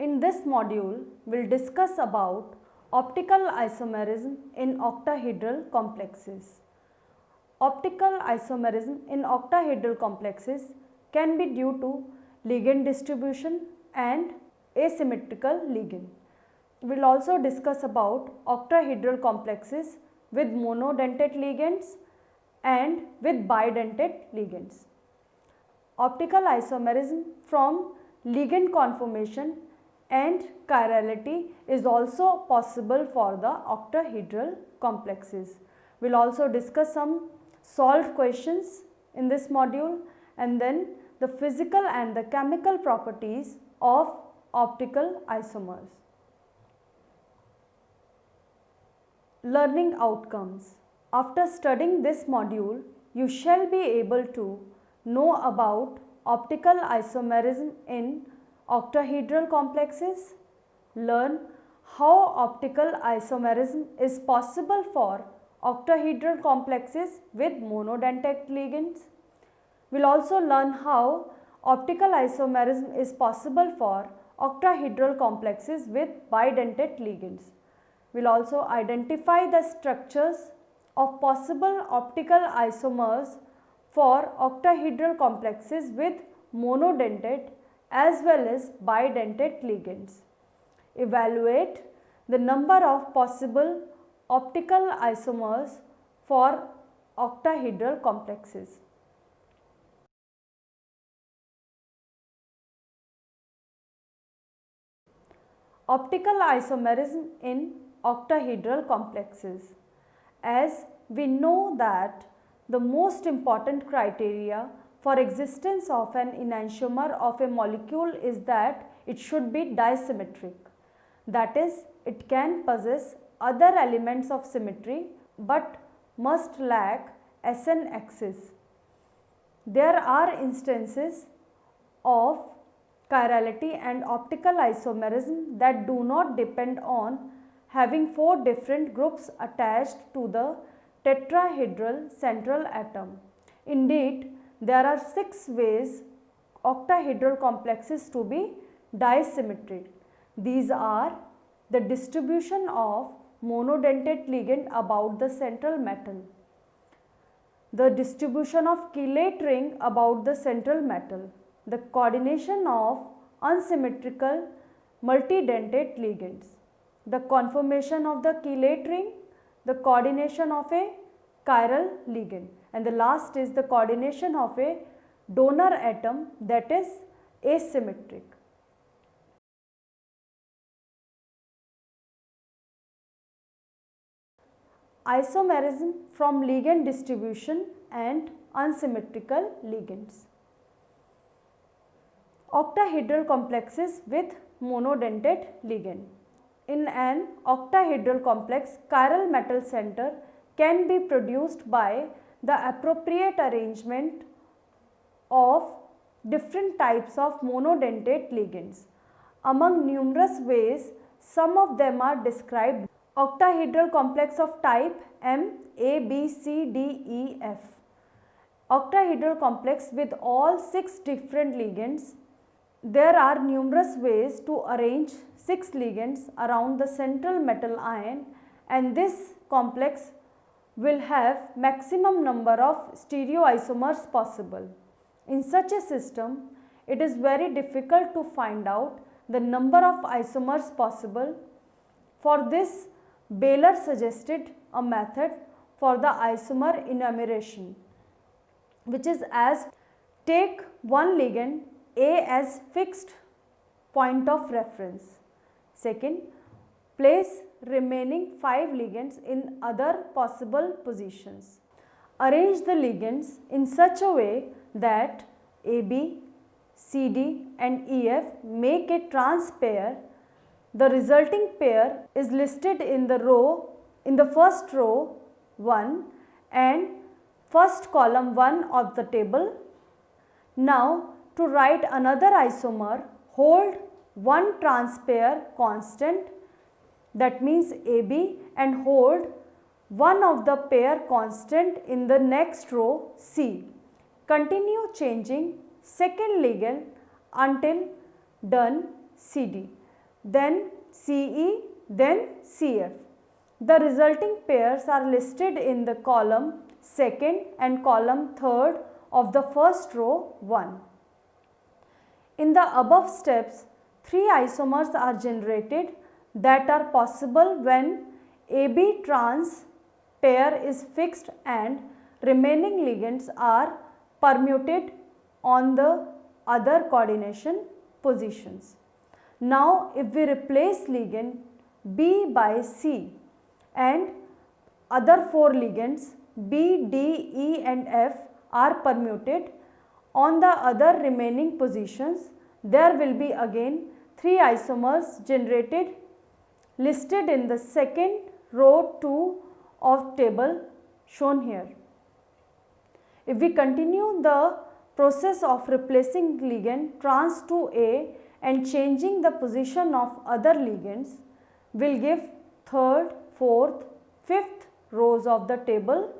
In this module, we'll discuss about optical isomerism in octahedral complexes. Optical isomerism in octahedral complexes can be due to ligand distribution and asymmetrical ligand. We'll also discuss about octahedral complexes with monodentate ligands and with bidentate ligands. Optical isomerism from ligand conformation and chirality is also possible for the octahedral complexes. We'll also discuss some solved questions in this module and then the physical and the chemical properties of optical isomers. Learning outcomes. After studying this module, you shall be able to know about optical isomerism in octahedral complexes, learn how optical isomerism is possible for octahedral complexes with monodentate ligands. We will also learn how optical isomerism is possible for octahedral complexes with bidentate ligands. We will also identify the structures of possible optical isomers for octahedral complexes with monodentate as well as bidentate ligands. Evaluate the number of possible optical isomers for octahedral complexes. Optical isomerism in octahedral complexes. As we know that the most important criteria for existence of an enantiomer of a molecule is that it should be disymmetric. That is, it can possess other elements of symmetry but must lack SN axis. There are instances of chirality and optical isomerism that do not depend on having 4 different groups attached to the tetrahedral central atom. Indeed, there are 6 ways octahedral complexes to be disymmetric. These are the distribution of monodentate ligand about the central metal, the distribution of chelate ring about the central metal, the coordination of unsymmetrical multidentate ligands, the conformation of the chelate ring, the coordination of a chiral ligand, and the last is the coordination of a donor atom that is asymmetric. Isomerism from ligand distribution and unsymmetrical ligands. Octahedral complexes with monodentate ligand. In an octahedral complex, chiral metal center can be produced by the appropriate arrangement of different types of monodentate ligands. Among numerous ways, some of them are described. Octahedral complex of type M, A, B, C, D, E, F. Octahedral complex with all 6 different ligands. There are numerous ways to arrange 6 ligands around the central metal ion, and this complex will have maximum number of stereoisomers possible. In such a system, it is very difficult to find out the number of isomers possible. For this, Baylor suggested a method for the isomer enumeration, which is as take one ligand A as fixed point of reference. Second, place remaining 5 ligands in other possible positions. Arrange the ligands in such a way that AB, CD and EF make a trans pair. The resulting pair is listed in the first row 1 and first column 1 of the table. Now, to write another isomer, hold one trans pair constant, that means AB, and hold one of the pair constant in the next row C. Continue changing second ligand until done CD. then CE, then CF. The resulting pairs are listed in the column 2nd and column 3rd of the first row 1. In the above steps, 3 isomers are generated that are possible when AB trans pair is fixed and remaining ligands are permuted on the other coordination positions. Now, if we replace ligand B by C and other 4 ligands B, D, E and F are permuted on the other remaining positions, there will be again 3 isomers generated listed in the second row 2 of table shown here. If we continue the process of replacing ligand trans to A and changing the position of other ligands, will give 3rd, 4th, 5th rows of the table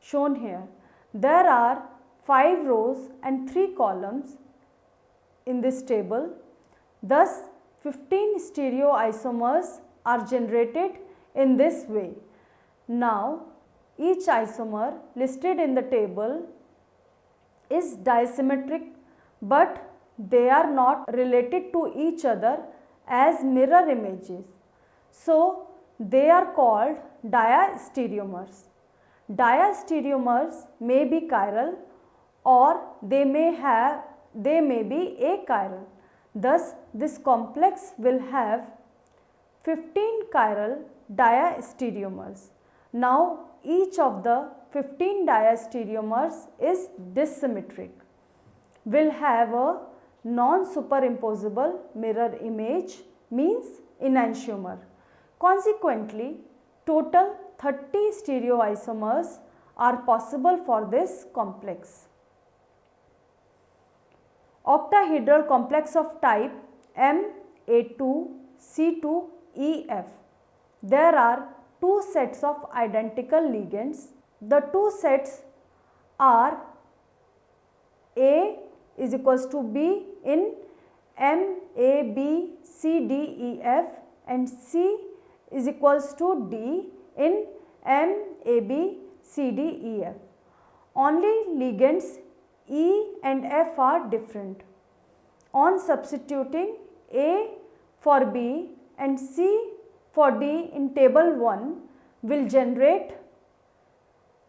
shown here. There are 5 rows and 3 columns in this table. Thus, 15 stereoisomers are generated in this way. Now, each isomer listed in the table is disymmetric, but they are not related to each other as mirror images. So, they are called diastereomers. Diastereomers may be chiral or they may be achiral. Thus, this complex will have 15 chiral diastereomers. Now, each of the 15 diastereomers is dissymmetric, will have a non-superimposable mirror image, means enantiomer. Consequently, total 30 stereoisomers are possible for this complex. Octahedral complex of type MA2C2EF. There are 2 sets of identical ligands. The 2 sets are A is equals to B in MABCDEF and C is equals to D in MABCDEF. Only ligands E and F are different. On substituting A for B and C for D in table 1 will generate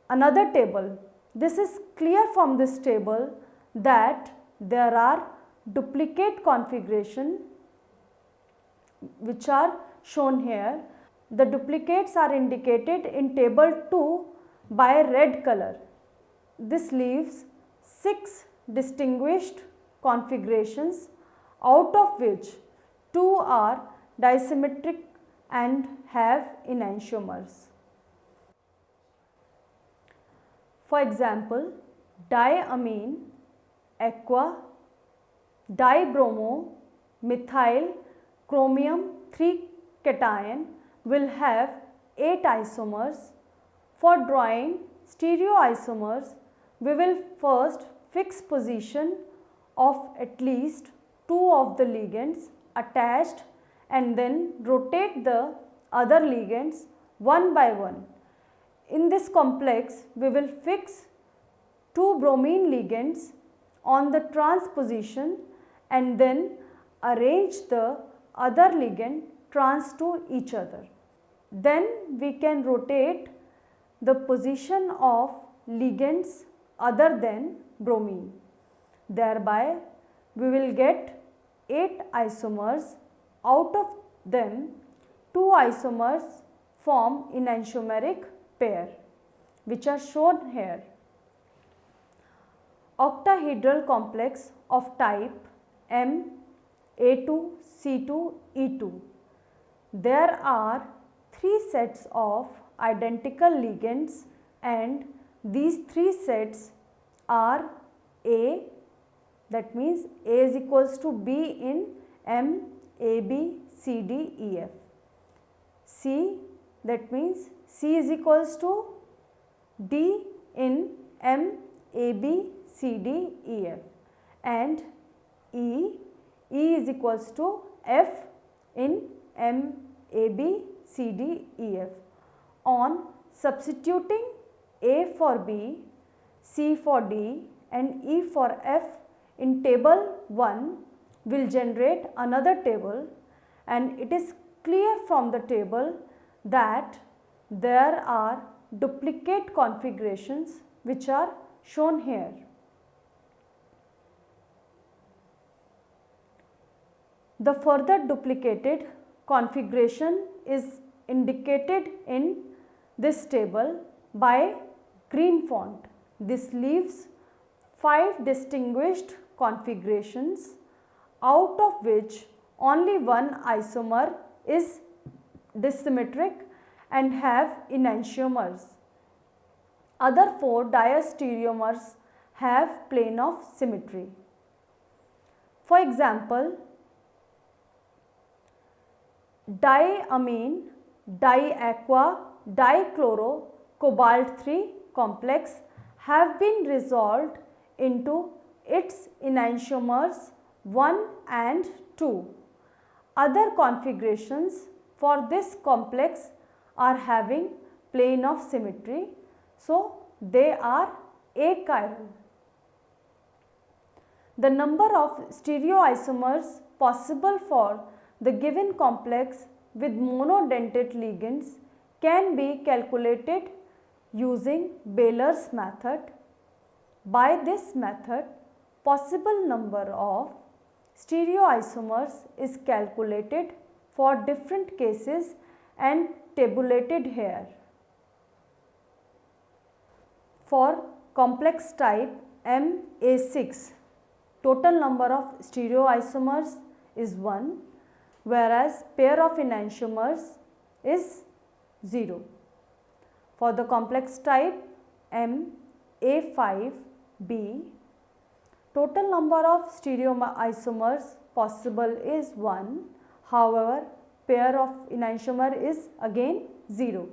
another table. This is clear from this table that there are duplicate configuration which are shown here. The duplicates are indicated in table 2 by red color. This leaves 6 distinguished configurations, out of which 2 are disymmetric and have enantiomers. For example, diamine, aqua, dibromo, methyl, chromium 3 cation will have 8 isomers. For drawing stereoisomers, we will first fix position of at least 2 of the ligands attached and then rotate the other ligands one by one. In this complex, we will fix 2 bromine ligands on the trans position and then arrange the other ligand trans to each other. Then we can rotate the position of ligands other than bromine. Thereby, we will get 8 isomers. Out of them, 2 isomers form enantiomeric pair, which are shown here. Octahedral complex of type MA2C2E2. There are 3 sets of identical ligands and these 3 sets are A, that means A is equals to B in MABCDEF. C, that means C is equals to D in MABCDEF, and E is equals to F in M, A, B, C, D, E, F. On substituting A for B, C for D and E for F in table 1 will generate another table, and it is clear from the table that there are duplicate configurations which are shown here. The further duplicated configuration is indicated in this table by green font. This leaves 5 distinguished configurations, out of which only one isomer is dissymmetric and have enantiomers. Other 4 diastereomers have plane of symmetry. For example, diamine, diaqua, dichloro, cobalt 3 complex have been resolved into its enantiomers 1 and 2. Other configurations for this complex are having plane of symmetry, so they are achiral. The number of stereoisomers possible for the given complex with monodentate ligands can be calculated using Baylor's method. By this method, possible number of stereoisomers is calculated for different cases and tabulated here. For complex type MA6, total number of stereoisomers is 1, whereas pair of enantiomers is 0. For the complex type MA5B, total number of stereoisomers possible is 1, however pair of enantiomer is again 0.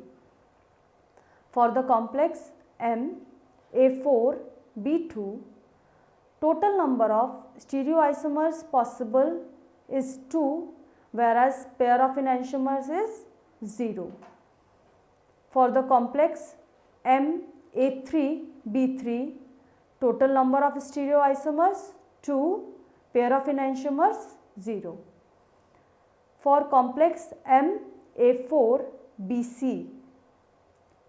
For the complex MA4B2, total number of stereoisomers possible is 2, whereas pair of enantiomers is 0. For the complex MA3B3, total number of stereoisomers 2, pair of enantiomers 0. For complex MA4BC,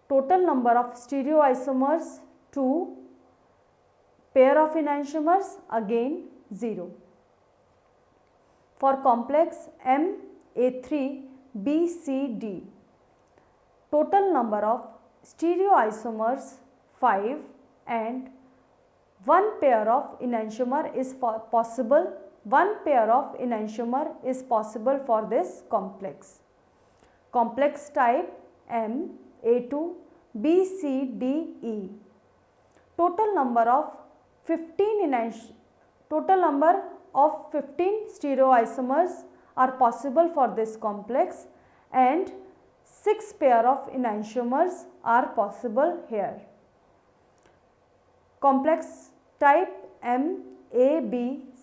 total number of stereoisomers 2, pair of enantiomers again 0. For complex MA3BCD, total number of stereoisomers 5 and one pair of enantiomer is possible. One pair of enantiomer is possible for this complex. Complex type MA2BCDE, total number of 15 stereoisomers are possible for this complex and 6 pair of enantiomers are possible here. Complex type MABCDEF,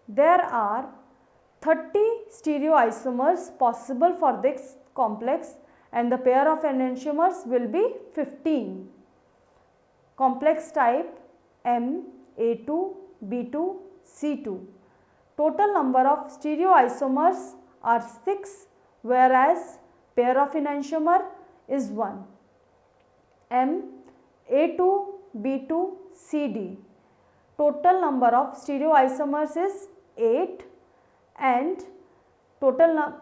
there are 30 stereoisomers possible for this complex and the pair of enantiomers will be 15. Complex type MA2B2C2, total number of stereoisomers are 6, whereas pair of enantiomer is 1. MA2B2CD, total number of stereoisomers is 8 and total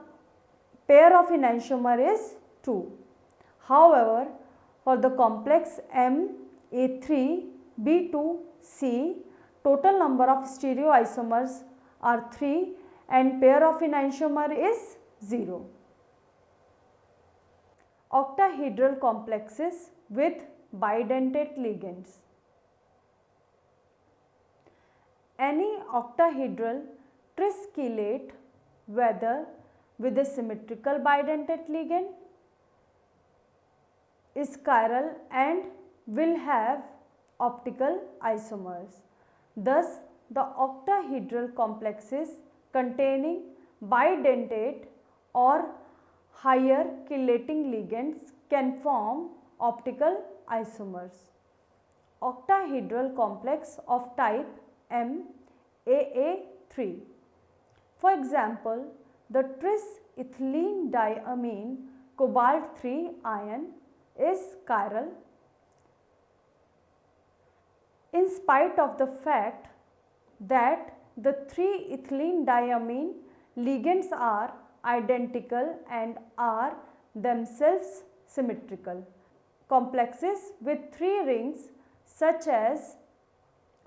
pair of enantiomer is 2. However, for the complex MA3B2C, total number of stereoisomers are 3 and pair of enantiomer is 0. Octahedral complexes with bidentate ligands. Any octahedral trischelate, whether with a symmetrical bidentate ligand, is chiral and will have optical isomers. Thus, the octahedral complexes containing bidentate or higher chelating ligands can form optical isomers. Octahedral complex of type MAA3. For example, the tris-ethylene diamine cobalt 3 ion is chiral in spite of the fact that the 3-ethylene diamine ligands are identical and are themselves symmetrical. Complexes with 3 rings such as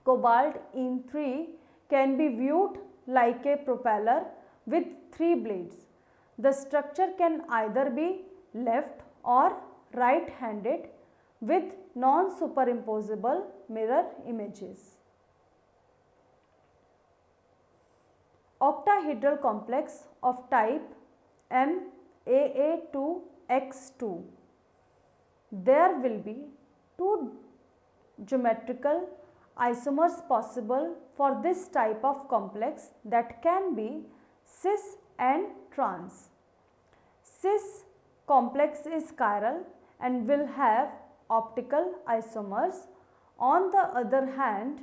cobalt ene 3 can be viewed like a propeller with 3 blades. The structure can either be left or right handed with non-superimposable mirror images. Octahedral complex of type MAA2X2. There will be 2 geometrical isomers possible for this type of complex that can be cis and trans. Cis complex is chiral and will have optical isomers. On the other hand,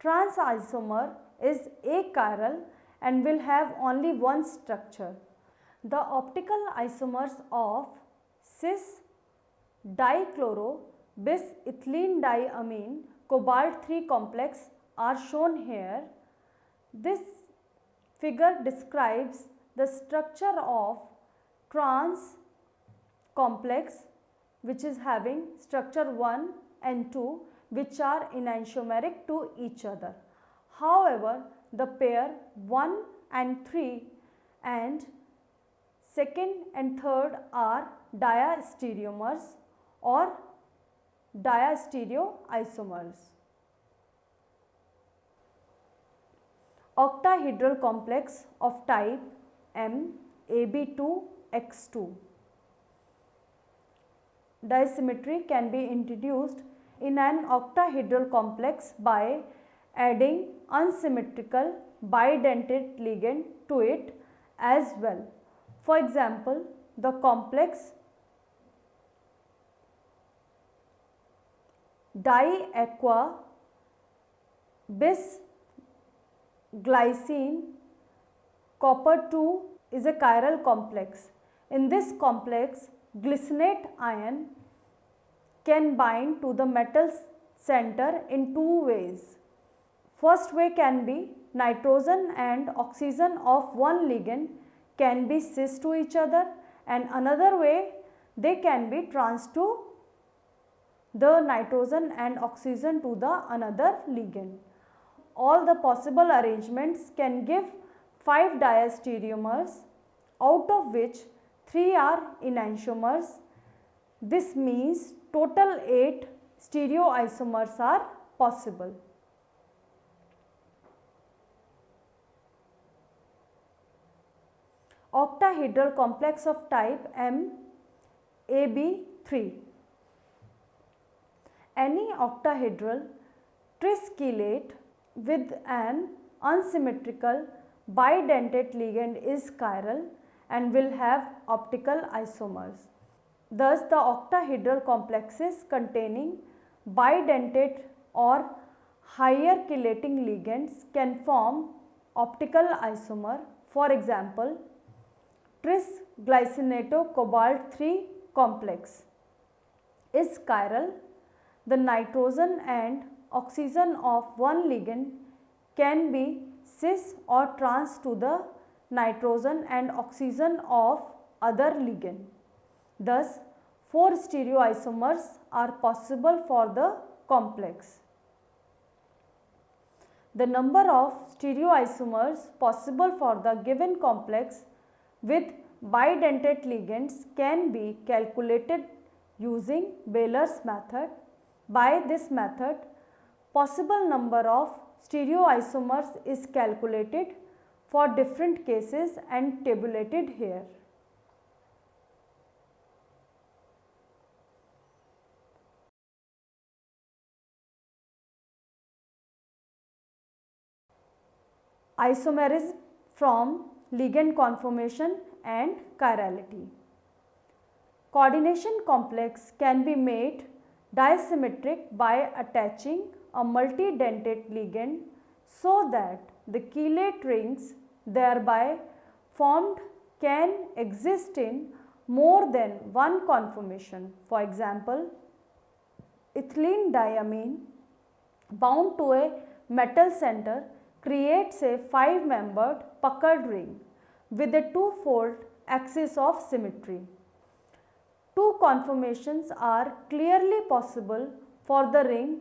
trans isomer is achiral and will have only one structure. The optical isomers of cis dichloro bis ethylene diamine cobalt 3 complex are shown here. This figure describes the structure of trans complex which is having structure 1 and 2 which are enantiomeric to each other. However, the pair 1 and 3 and second and third are diastereomers or diastereoisomers. Octahedral complex of type MAB2X2. Disymmetry can be introduced in an octahedral complex by adding unsymmetrical bidentate ligand to it as well. For example, the complex diaqua bis glycine copper 2 is a chiral complex. In this complex, glycinate ion can bind to the metal center in 2 ways. First way can be nitrogen and oxygen of one ligand can be cis to each other, and another way they can be trans to the nitrogen and oxygen to the another ligand. All the possible arrangements can give 5 diastereomers, out of which 3 are enantiomers. This means total 8 stereoisomers are possible. Octahedral complex of type MAB3. Any octahedral trischelate with an unsymmetrical bidentate ligand is chiral and will have optical isomers. Thus, the octahedral complexes containing bidentate or higher chelating ligands can form optical isomer. For example, tris-glycinato cobalt 3 complex is chiral. The nitrogen and oxygen of one ligand can be cis or trans to the nitrogen and oxygen of other ligand. Thus, 4 stereoisomers are possible for the complex. The number of stereoisomers possible for the given complex with bidentate ligands can be calculated using Baylor's method. By this method, possible number of stereoisomers is calculated for different cases and tabulated here. Isomerism from ligand conformation and chirality. Coordination complex can be made disymmetric by attaching a multidentate ligand so that the chelate rings thereby formed can exist in more than one conformation. For example, ethylene diamine bound to a metal center creates a 5-membered puckered ring with a 2-fold axis of symmetry. Two conformations are clearly possible for the ring.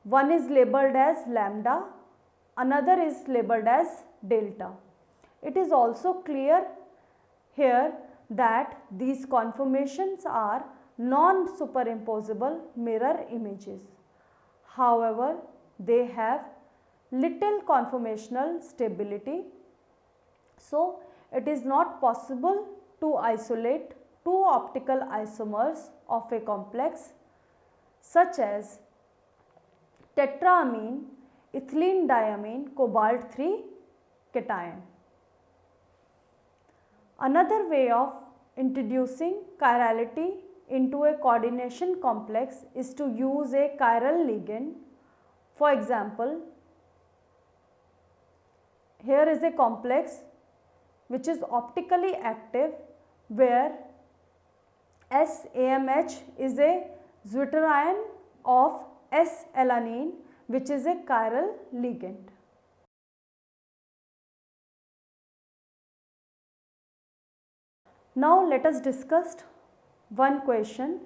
One is labeled as lambda, another is labeled as delta. It is also clear here that these conformations are non-superimposable mirror images. However, they have little conformational stability, so it is not possible to isolate two optical isomers of a complex such as tetraamine ethylene diamine cobalt 3 cation. Another way of introducing chirality into a coordination complex is to use a chiral ligand. For example, here is a complex which is optically active where SAMH is a zwitterion of S-alanine which is a chiral ligand. Now let us discuss one question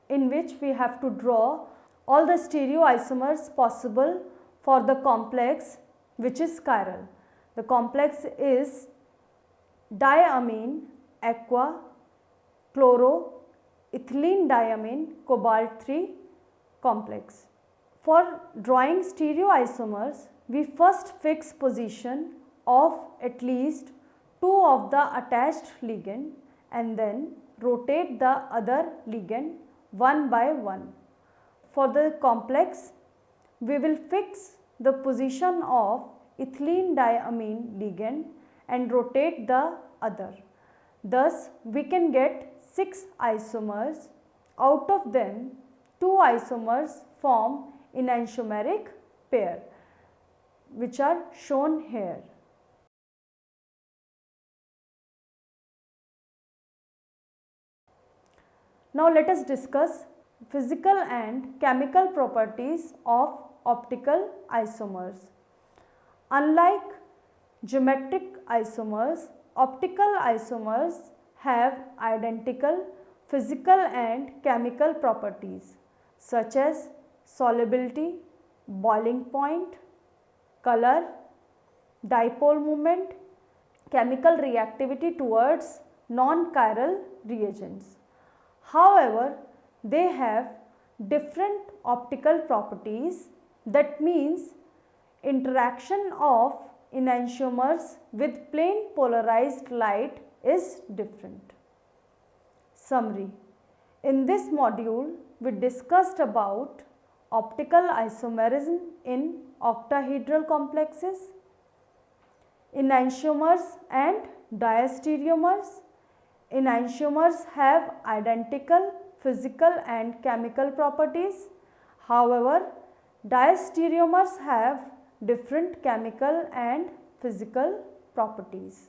in which we have to draw all the stereoisomers possible for the complex which is chiral. The complex is diamine aqua chloro ethylene diamine cobalt 3 complex. For drawing stereoisomers, we first fix position of at least two of the attached ligand and then rotate the other ligand one by one. For the complex, we will fix the position of ethylene diamine ligand and rotate the other. Thus, we can get 6 isomers. Out of them, 2 isomers form enantiomeric pair which are shown here. Now let us discuss physical and chemical properties of optical isomers. Unlike geometric isomers, optical isomers have identical physical and chemical properties such as solubility, boiling point, color, dipole moment, chemical reactivity towards non-chiral reagents. However, they have different optical properties. That means interaction of enantiomers with plane polarized light is different. Summary. In this module, we discussed about optical isomerism in octahedral complexes, enantiomers and diastereomers. Enantiomers have identical physical and chemical properties. However, diastereomers have different chemical and physical properties.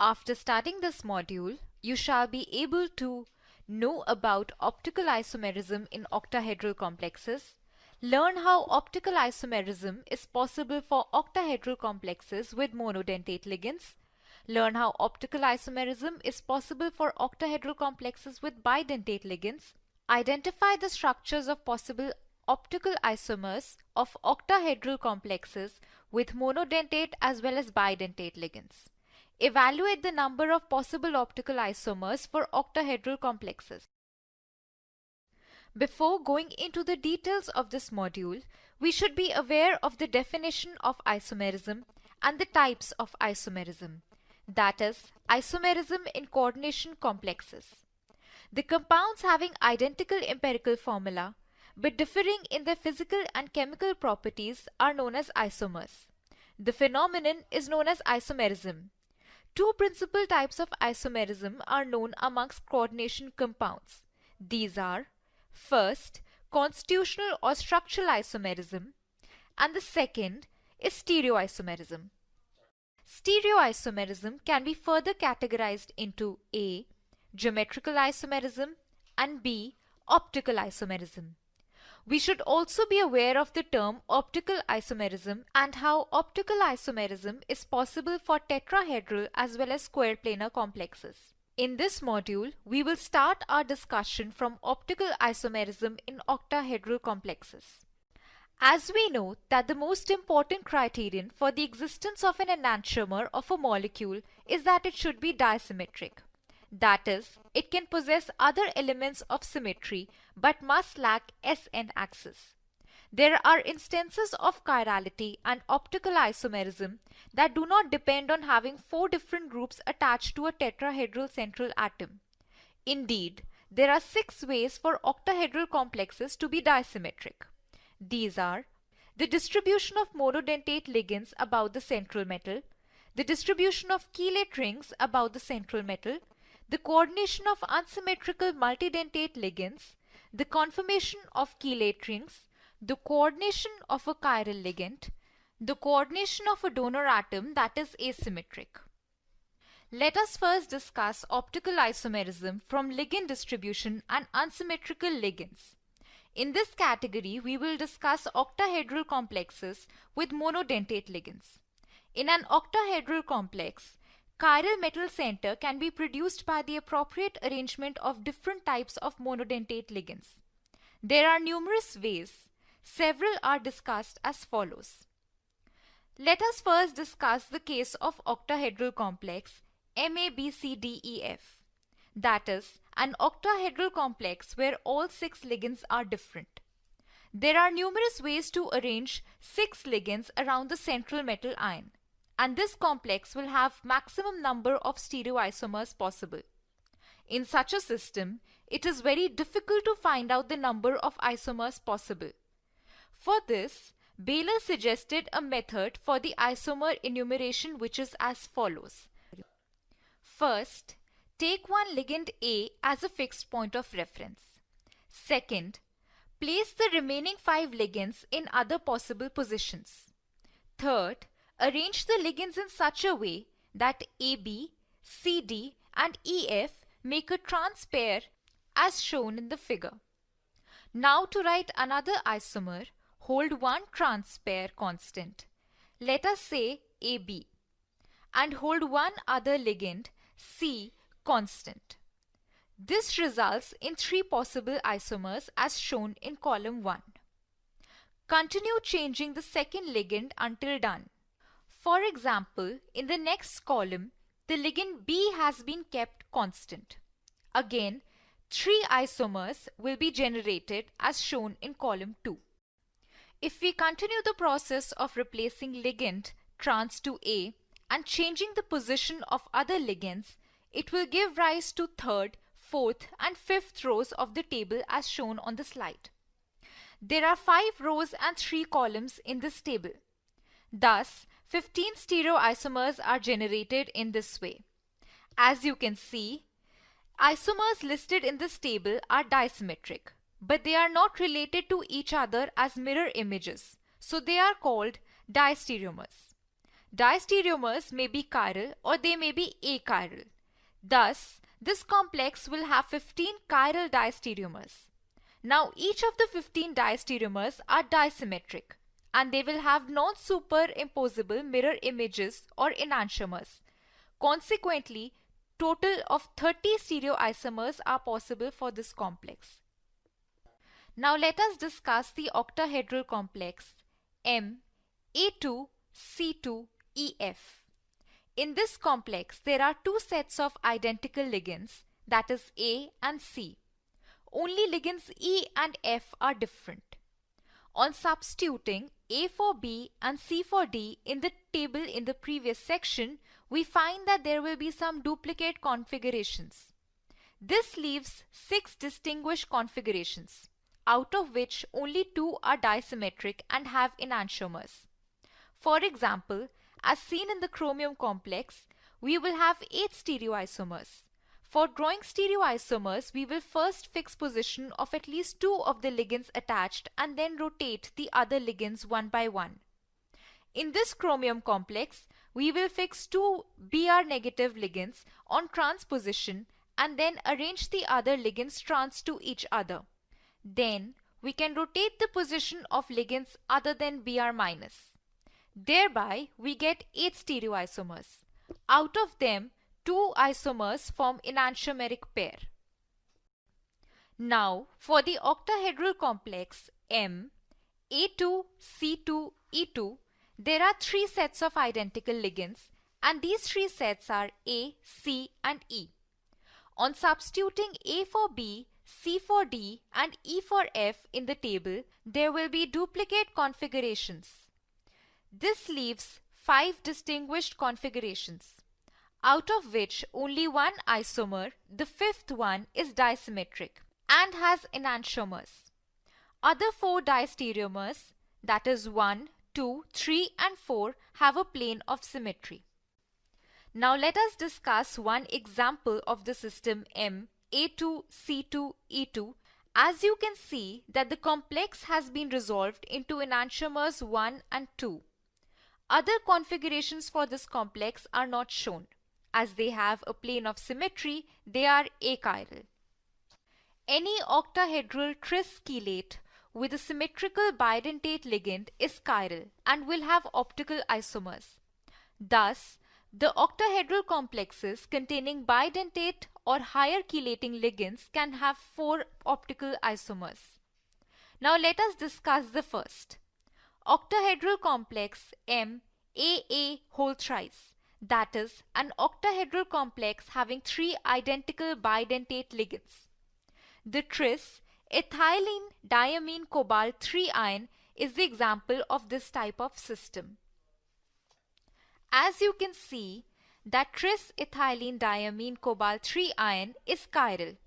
After starting this module, you shall be able to know about optical isomerism in octahedral complexes, learn how optical isomerism is possible for octahedral complexes with monodentate ligands, learn how optical isomerism is possible for octahedral complexes with bidentate ligands, identify the structures of possible optical isomers of octahedral complexes with monodentate as well as bidentate ligands. Evaluate the number of possible optical isomers for octahedral complexes. Before going into the details of this module, we should be aware of the definition of isomerism and the types of isomerism, that is, isomerism in coordination complexes. The compounds having identical empirical formula but differing in their physical and chemical properties are known as isomers. The phenomenon is known as isomerism. Two principal types of isomerism are known amongst coordination compounds. These are, first, constitutional or structural isomerism, and the second is stereoisomerism. Stereoisomerism can be further categorized into A. Geometrical isomerism and B. Optical isomerism. We should also be aware of the term optical isomerism and how optical isomerism is possible for tetrahedral as well as square planar complexes. In this module, we will start our discussion from optical isomerism in octahedral complexes. As we know that the most important criterion for the existence of an enantiomer of a molecule is that it should be disymmetric. That is, it can possess other elements of symmetry but must lack SN axis. There are instances of chirality and optical isomerism that do not depend on having four different groups attached to a tetrahedral central atom. Indeed, there are 6 ways for octahedral complexes to be disymmetric. These are the distribution of monodentate ligands about the central metal, the distribution of chelate rings about the central metal, the coordination of unsymmetrical multidentate ligands, the conformation of chelate rings, the coordination of a chiral ligand, the coordination of a donor atom that is asymmetric. Let us first discuss optical isomerism from ligand distribution and unsymmetrical ligands. In this category, we will discuss octahedral complexes with monodentate ligands. In an octahedral complex, chiral metal center can be produced by the appropriate arrangement of different types of monodentate ligands. There are numerous ways. Several are discussed as follows. Let us first discuss the case of octahedral complex MABCDEF. That is, an octahedral complex where all 6 ligands are different. There are numerous ways to arrange 6 ligands around the central metal ion, and this complex will have maximum number of stereoisomers possible. In such a system, it is very difficult to find out the number of isomers possible. For this, Baylor suggested a method for the isomer enumeration which is as follows. First, take one ligand A as a fixed point of reference. Second, place the remaining 5 ligands in other possible positions. Third, arrange the ligands in such a way that AB, CD and EF make a trans pair as shown in the figure. Now to write another isomer, hold one trans pair constant, let us say AB, and hold one other ligand C constant. This results in 3 possible isomers as shown in column 1. Continue changing the second ligand until done. For example, in the next column, the ligand B has been kept constant. Again, 3 isomers will be generated as shown in column 2. If we continue the process of replacing ligand trans to A and changing the position of other ligands, it will give rise to 3rd, 4th and 5th rows of the table as shown on the slide. There are 5 rows and 3 columns in this table. Thus, 15 stereoisomers are generated in this way. As you can see, isomers listed in this table are disymmetric, but they are not related to each other as mirror images, so they are called distereomers. Distereomers may be chiral or they may be achiral. Thus, This complex will have 15 chiral diastereomers. Now each of the 15 diastereomers are disymmetric and they will have non-superimposable mirror images or enantiomers. Consequently, total of 30 stereoisomers are possible for this complex. Now let us discuss the octahedral complex MA2C2EF. In this complex, there are two sets of identical ligands, that is A and C. Only ligands E and F are different. On substituting A for B and C for D in the table in the previous section, we find that there will be some duplicate configurations. This leaves 6 distinguished configurations, out of which only 2 are disymmetric and have enantiomers. For example, as seen in the chromium complex, we will have 8 stereoisomers. For drawing stereoisomers, we will first fix position of at least 2 of the ligands attached and then rotate the other ligands one by one. In this chromium complex, we will fix 2 Br negative ligands on trans position and then arrange the other ligands trans to each other. Then we can rotate the position of ligands other than Br minus. Thereby, we get 8 stereoisomers. Out of them, 2 isomers form enantiomeric pair. Now, for the octahedral complex MA2C2E2, there are 3 sets of identical ligands, and these 3 sets are A, C, and E. On substituting A for B, C for D, and E for F in the table, there will be duplicate configurations. This leaves 5 distinguished configurations, out of which only one isomer, the 5th one, is disymmetric and has enantiomers. Other 4 diastereomers, that is 1, 2, 3 and 4, have a plane of symmetry. Now let us discuss one example of the system MA2C2E2. As you can see that the complex has been resolved into enantiomers 1 and 2. Other configurations for this complex are not shown. As they have a plane of symmetry, they are achiral. Any octahedral tris chelate with a symmetrical bidentate ligand is chiral and will have optical isomers. Thus, the octahedral complexes containing bidentate or higher chelating ligands can have 4 optical isomers. Now let us discuss the first. Octahedral complex MAA whole thrice, that is an octahedral complex having 3 identical bidentate ligands. The tris ethylene diamine cobalt 3 ion is the example of this type of system. As you can see that tris ethylene diamine cobalt 3 ion is chiral,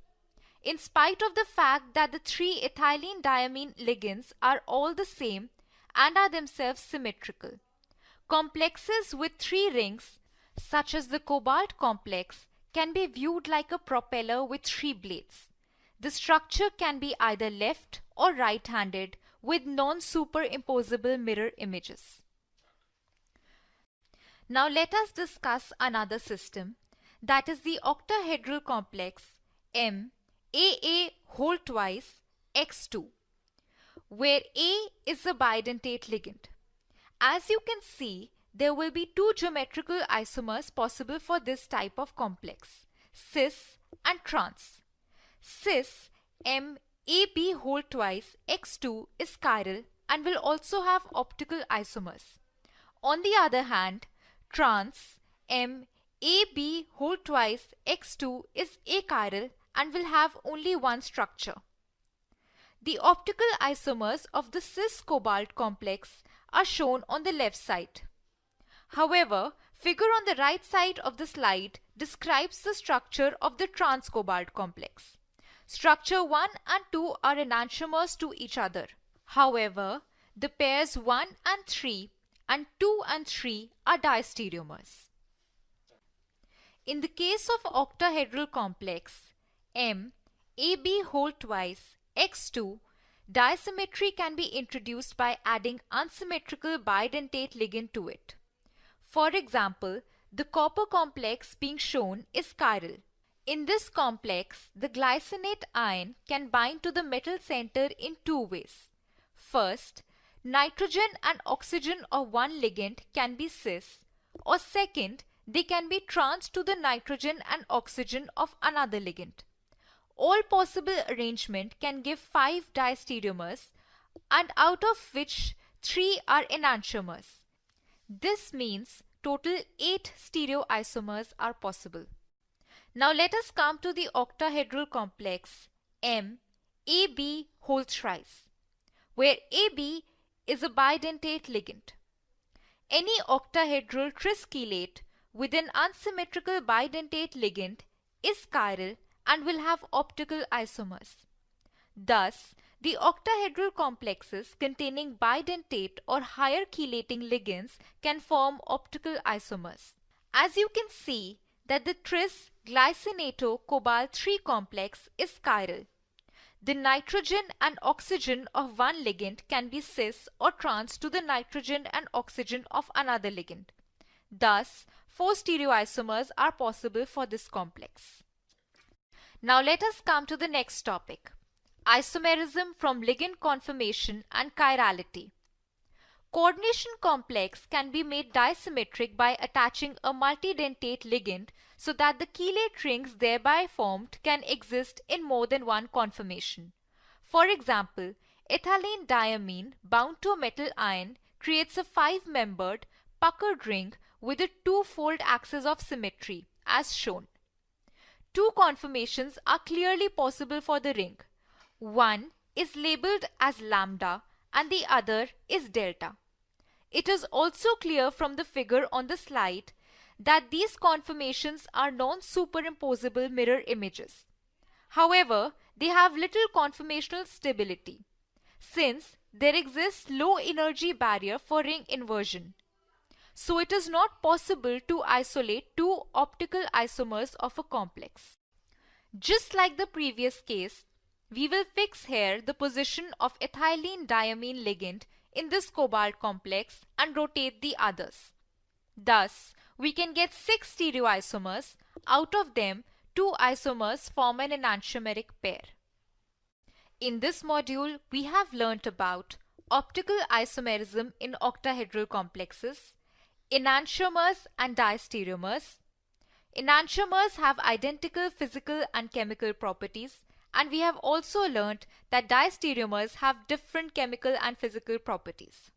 in spite of the fact that the 3 ethylene diamine ligands are all the same and are themselves symmetrical. Complexes with 3 rings, such as the cobalt complex, can be viewed like a propeller with 3 blades. The structure can be either left or right-handed with non-superimposable mirror images. Now let us discuss another system, that is the octahedral complex MAA whole twice X2, where A is a bidentate ligand. As you can see, there will be 2 geometrical isomers possible for this type of complex, cis and trans. Cis MAB whole twice X2 is chiral and will also have optical isomers. On the other hand, trans MAB whole twice X2 is achiral and will have only one structure. The optical isomers of the cis cobalt complex are shown on the left side. However, figure on the right side of the slide describes the structure of the trans cobalt complex. Structure 1 and 2 are enantiomers to each other. However, the pairs 1 and 3 and 2 and 3 are diastereomers. In the case of octahedral complex MAB whole twice X2, disymmetry can be introduced by adding unsymmetrical bidentate ligand to it. For example, the copper complex being shown is chiral. In this complex, the glycinate ion can bind to the metal center in two ways. First, nitrogen and oxygen of one ligand can be cis, or second, they can be trans to the nitrogen and oxygen of another ligand. All possible arrangement can give 5 diastereomers, and out of which 3 are enantiomers. This means total 8 stereoisomers are possible. Now let us come to the octahedral complex MAB whole thrice, where AB is a bidentate ligand. Any octahedral trischelate with an unsymmetrical bidentate ligand is chiral and will have optical isomers. Thus, the octahedral complexes containing bidentate or higher chelating ligands can form optical isomers. As you can see that the tris glycinato cobalt 3 complex is chiral. The nitrogen and oxygen of one ligand can be cis or trans to the nitrogen and oxygen of another ligand. Thus, 4 stereoisomers are possible for this complex. Now let us come to the next topic, isomerism from ligand conformation and chirality. Coordination complex can be made disymmetric by attaching a multidentate ligand so that the chelate rings thereby formed can exist in more than one conformation. For example, ethylene diamine bound to a metal ion creates a 5-membered puckered ring with a 2-fold axis of symmetry as shown. 2 conformations are clearly possible for the ring. One is labeled as lambda and the other is delta. It is also clear from the figure on the slide that these conformations are non-superimposable mirror images. However, they have little conformational stability, since there exists low energy barrier for ring inversion. So it is not possible to isolate 2 optical isomers of a complex. Just like the previous case, we will fix here the position of ethylene diamine ligand in this cobalt complex and rotate the others. Thus, we can get 6 stereoisomers. Out of them, 2 isomers form an enantiomeric pair. In this module, we have learnt about optical isomerism in octahedral complexes, enantiomers and diastereomers. Enantiomers have identical physical and chemical properties, and we have also learnt that diastereomers have different chemical and physical properties.